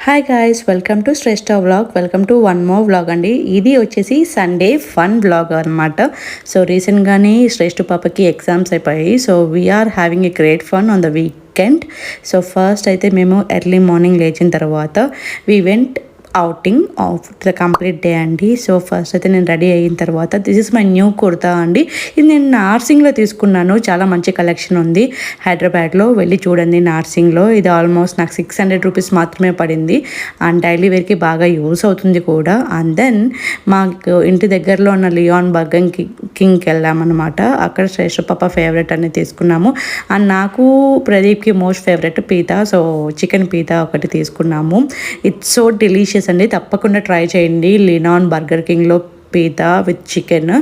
Hi guys, welcome to Shreshtha vlog. Welcome to one more vlog అండి. ఇది వచ్చేసి Sunday fun vlog అనమాట. So రీసెంట్గానే శ్రేష్ఠ పాపకి ఎగ్జామ్స్ అయిపోయాయి. So we're having a great fun on the weekend. So first అయితే మేము ఎర్లీ మార్నింగ్ లేచిన తర్వాత we went outing of the complete day అండి. సో ఫస్ట్ అయితే నేను రెడీ అయిన తర్వాత this is my new kurta అండి. ఇది నేను నార్సింగ్లో తీసుకున్నాను. చాలా మంచి కలెక్షన్ ఉంది హైదరాబాద్లో, వెళ్ళి చూడండి. నార్సింగ్లో ఇది ఆల్మోస్ట్ నాకు 600 రూపీస్ మాత్రమే పడింది. అండ్ డైలీ వేర్కి బాగా యూస్ అవుతుంది కూడా. అండ్ దెన్ మాకు ఇంటి దగ్గరలో ఉన్న లియాన్ బర్గర్ కింగ్కి వెళ్ళామన్నమాట. అక్కడ శ్రేష్ఠ పాప ఫేవరెట్ అనేది తీసుకున్నాము. అండ్ నాకు ప్రదీప్కి most favourite pita, so chicken pita ఒకటి తీసుకున్నాము. ఇట్స్ సో డెలీషియస్ అండి. తప్పకుండా ట్రై చేయండి. లియాన్ బర్గర్ కింగ్లో pita with chicken.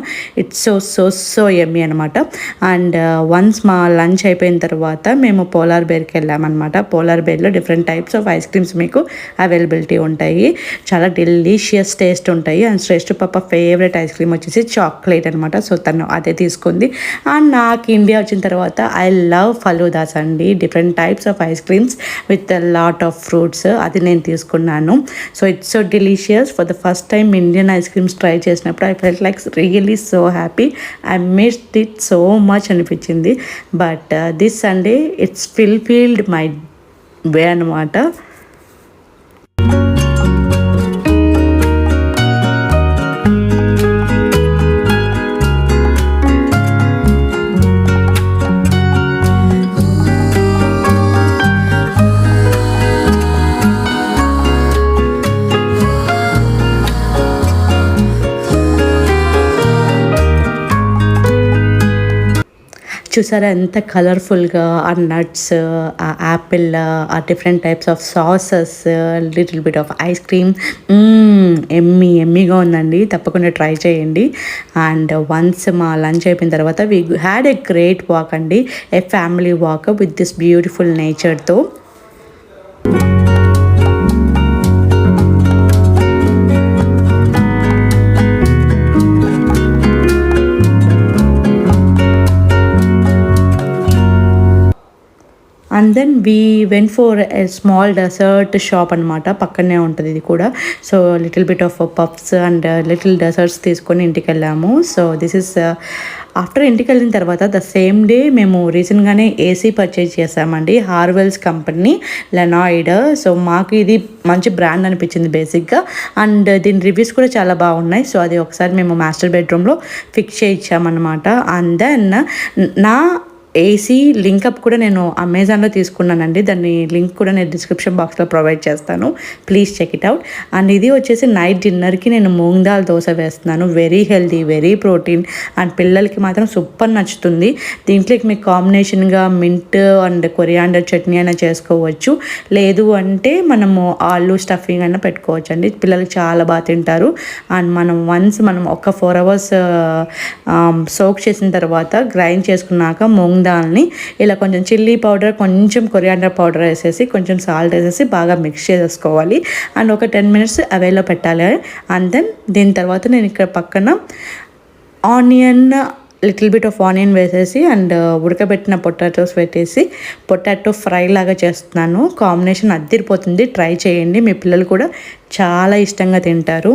It's so so so yummy అనమాట. అండ్ వన్స్ మా లంచ్ అయిపోయిన తర్వాత మేము పోలార్ బేర్కి వెళ్ళామన్నమాట. పోలార్ బేర్లో different types of ice creams మీకు అవైలబిలిటీ ఉంటాయి. చాలా డెలీషియస్ టేస్ట్ ఉంటాయి. అండ్ శ్రేష్ఠ పాప ఫేవరెట్ ఐస్ క్రీమ్ వచ్చేసి చాక్లెట్ అనమాట. సో తను అదే తీసుకుంది. అండ్ నాకు ఇండియా వచ్చిన తర్వాత ఐ లవ్ ఫలూదాస్ అండి. Different types of ice creams with lot of fruits, అది నేను తీసుకున్నాను. So it's so delicious. For the first time Indian ice creams try చేసినప్పుడు I felt like really so happy. I missed it so much అనిపించింది. But this Sunday it's fulfilled my way అనమాట. చూసారా ఎంత కలర్ఫుల్గా ఆ నట్స్, ఆ apple, ఆ different types of sauces, little bit of ice cream. ఎమ్మీగా ఉందండి. తప్పకుండా ట్రై చేయండి. అండ్ వన్స్ మా లంచ్ అయిపోయిన తర్వాత we had a great walk అండి. A family walk with this beautiful నేచర్తో. And then we went for a small dessert shop అనమాట. పక్కనే ఉంటుంది ఇది కూడా. So little bit of puffs and little desserts తీసుకొని ఇంటికి వెళ్ళాము. సో దిస్ ఇస్ ఆఫ్టర్ ఇంటికి వెళ్ళిన తర్వాత ద సేమ్ డే మేము రీసెంట్గానే ఏసీ పర్చేజ్ చేసామండి. హార్వెల్స్ కంపెనీ లెనాయిడ్. సో మాకు ఇది మంచి బ్రాండ్ అనిపించింది బేసిక్గా. అండ్ దీని రివ్యూస్ కూడా చాలా బాగున్నాయి. సో అది ఒకసారి మేము మాస్టర్ బెడ్రూమ్లో ఫిక్స్ చేయించామన్నమాట. అండ్ దెన్ నా ఏసీ లింకప్ కూడా నేను అమెజాన్లో తీసుకున్నానండి. దాన్ని లింక్ కూడా నేను డిస్క్రిప్షన్ బాక్స్లో ప్రొవైడ్ చేస్తాను. Please check it out. And ఇది వచ్చేసి నైట్ డిన్నర్కి నేను మూంగ్ దాల్ దోశ వేస్తున్నాను. Very healthy, very protein. And పిల్లలకి మాత్రం సూపర్ నచ్చుతుంది. దీంట్లోకి మీకు కాంబినేషన్గా మింట్ అండ్ కొరియాండర్ చట్నీ అయినా చేసుకోవచ్చు. లేదు అంటే మనము ఆలు స్టఫింగ్ అయినా పెట్టుకోవచ్చు అండి. పిల్లలకి చాలా బాగా తింటారు. అండ్ మనం ఒక 4 hours సోక్ చేసిన తర్వాత గ్రైండ్ చేసుకున్నాక మూంగ్ దాల్ని ఇలా కొంచెం చిల్లీ పౌడర్, కొంచెం కొరియాండర్ పౌడర్ వేసేసి, కొంచెం సాల్ట్ వేసేసి బాగా మిక్స్ చేసేసుకోవాలి. అండ్ ఒక 10 minutes అవేలో పెట్టాలి. అండ్ దెన్ దీని తర్వాత నేను ఇక్కడ పక్కన onion, little bit of onion వేసేసి అండ్ ఉడకబెట్టిన పొటాటోస్ పెట్టేసి పొటాటో ఫ్రై లాగా చేస్తున్నాను. కాంబినేషన్ అద్దిరిపోతుంది. ట్రై చేయండి. మీ పిల్లలు కూడా చాలా ఇష్టంగా తింటారు.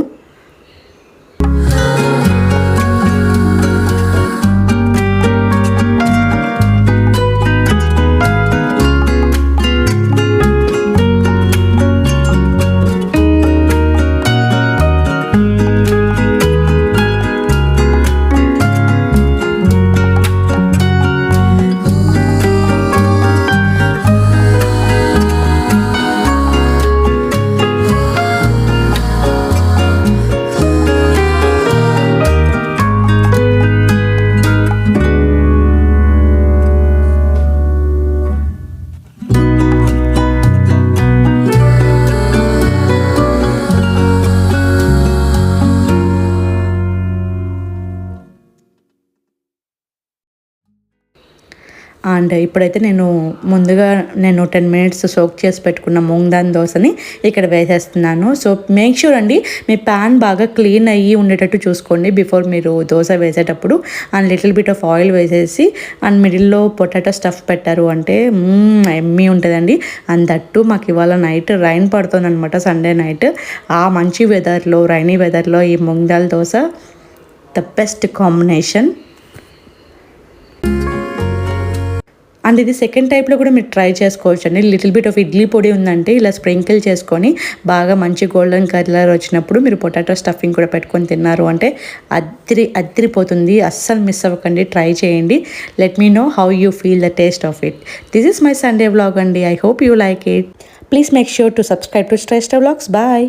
అండ్ ఇప్పుడైతే ముందుగా నేను 10 మినిట్స్ సోక్ చేసి పెట్టుకున్న మూంగ్ దాల్ దోశని ఇక్కడ వేసేస్తున్నాను. సో మేక్ షూర్ అండి మీ ప్యాన్ బాగా క్లీన్ అయ్యి ఉండేటట్టు చూసుకోండి బిఫోర్ మీరు దోశ వేసేటప్పుడు. And little bit of oil వేసేసి అండ్ మిడిల్లో పొటాటో స్టఫ్ పెట్టారు అంటే ఎమ్మీ ఉంటుందండి. అండ్ దట్టు మాకు ఇవాళ నైట్ రైన్ పడుతుంది అనమాట, సండే నైట్. ఆ మంచి వెదర్లో, రైనీ వెదర్లో ఈ moong dal dosa the best combination. And ఇది సెకండ్ టైప్లో కూడా మీరు ట్రై చేసుకోవచ్చు అండి. లిటిల్ బిట్ ఆఫ్ ఇడ్లీ పొడి ఉందంటే ఇలా స్ప్రింకిల్ చేసుకొని బాగా మంచి గోల్డెన్ కలర్ వచ్చినప్పుడు మీరు పొటాటో స్టఫింగ్ కూడా పెట్టుకొని తిన్నారు అంటే అదిరిపోతుంది. అస్సలు మిస్ అవ్వకండి, ట్రై చేయండి. Let me know how you feel the taste of it. This is my Sunday vlog అండి. I hope you like it. Please make sure to subscribe to Shreshta vlogs. Bye.